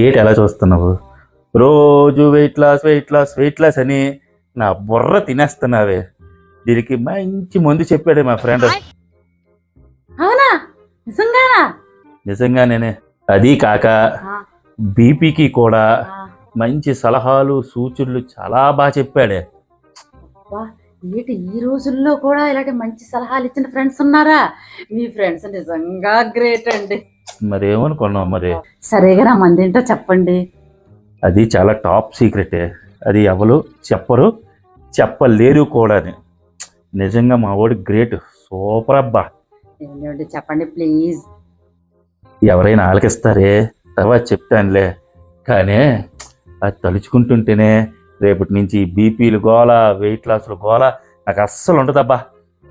ఏటి ఎలా చూస్తున్నావు? రోజు weight loss weight loss weight loss అని నా బుర్ర తినేస్తున్నావే. దీనికి మంచి మందు చెప్పాడే మా ఫ్రెండ్. అవునా? నిజంగానా? నిజంగానే. అది కాక బీపీకి కూడా మంచి సలహాలు సూచనలు చాలా బాగా చెప్పాడే. ఏంటి ఈ రోజుల్లో కూడా ఇలాంటి మంచి సలహాలు ఇచ్చిన ఫ్రెండ్స్ ఉన్నారా? మీ ఫ్రెండ్స్ నిజంగా గ్రేట్ అండి. మరేమనుకున్నావు మరి? సరేగా నా మందేంటో చెప్పండి. అది చాలా టాప్ సీక్రెటే. అది ఎవరు చెప్పరు, చెప్పలేరు కూడా. నిజంగా మా వాడు గ్రేట్, సూపర్ అబ్బా. ఏంటండి చెప్పండి ప్లీజ్. ఎవరైనా ఆలకిస్తారే, తర్వాత చెప్తానులే. కానీ అది తలుచుకుంటుంటేనే రేపటి నుంచి బీపీలు గోల, వెయిట్ లాస్లు గోల నాకు అస్సలు ఉండదబ్బా.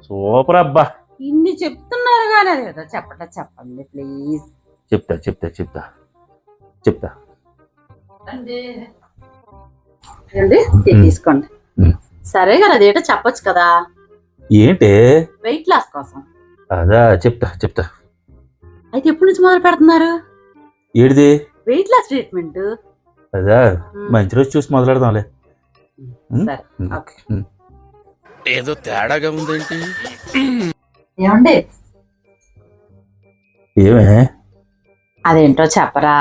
సూపర్ అబ్బా. ఇన్ని చెప్తున్నారు కానీ అది కదా చెప్పండి ప్లీజ్. చెప్తా చెప్తా చెప్తా చెప్తా తీసుకోండి. సరే కదా, అదేటో చెప్పొచ్చు కదా. ఏంటి? వెయిట్ లాస్ కోసం. అదా చెప్తా చెప్తా. అయితే ఎప్పటి నుంచి మొదలు పెడుతున్నారు? ఏడిది? Weight loss treatment. అదా మంచి రోజు చూసి మొదలెడదాంలే. ఏదో తేడాగా ఉందేంటి? ఏమండి? ఏమే? అదేంటో చెప్పరా?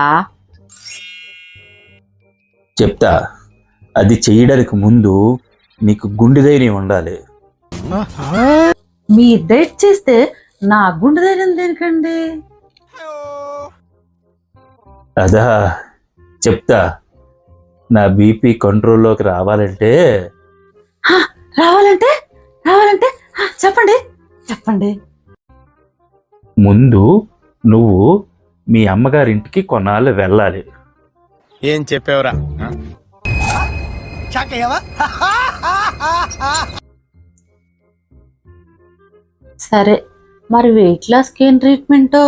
చెప్తా. అది చెయ్యడానికి ముందు నీకు గుండె ధైర్యం ఉండాలి. మీ డైట్ చేస్తే నా గుండె ధైర్యం దేనికండి? అదా చెప్తా. నా బీపీ కంట్రోల్లోకి రావాలంటే చెప్పండి చెప్పండి. ముందు నువ్వు మీ అమ్మగారింటికి కొన్నాళ్ళు వెళ్ళాలి. ఏం చెప్పావురా? సరే, మరి వెయిట్ లాస్ కి ఏం ట్రీట్మెంటో?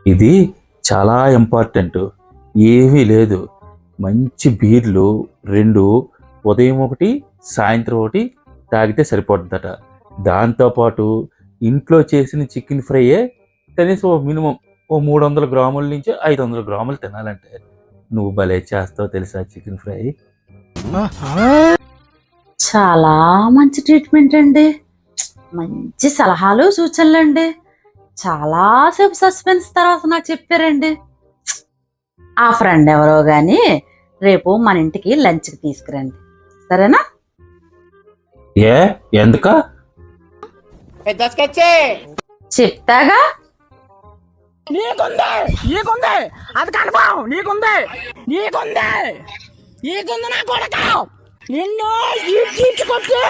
ఇది చాలా ఇంపార్టెంట్. ఏమీ లేదు, మంచి బీర్లు 2 ఉదయం 1 సాయంత్రం 1 తాగితే సరిపోతుందట. దాంతోపాటు ఇంట్లో చేసిన చికెన్ ఫ్రైయే కనీసం మినిమం 300 గ్రాముల నుంచి 500 గ్రాములు తినాలంటే. నువ్వు భలే చేస్తావు తెలుసా చికెన్ ఫ్రై. చాలా మంచి ట్రీట్మెంట్ అండి. మంచి సలహాలు సూచనలండి. చాలాసేపు సస్పెన్స్ తర్వాత నాకు చెప్పారండి. ఆ ఫ్రెండ్ ఎవరో గాని రేపు మన ఇంటికి లంచ్కి తీసుకురండి, సరేనా? ఏ ఎందుక? చెప్తాగా. అది కన్ఫర్మ్. నీకుంది నా కొడక. నిన్ను కొట్టి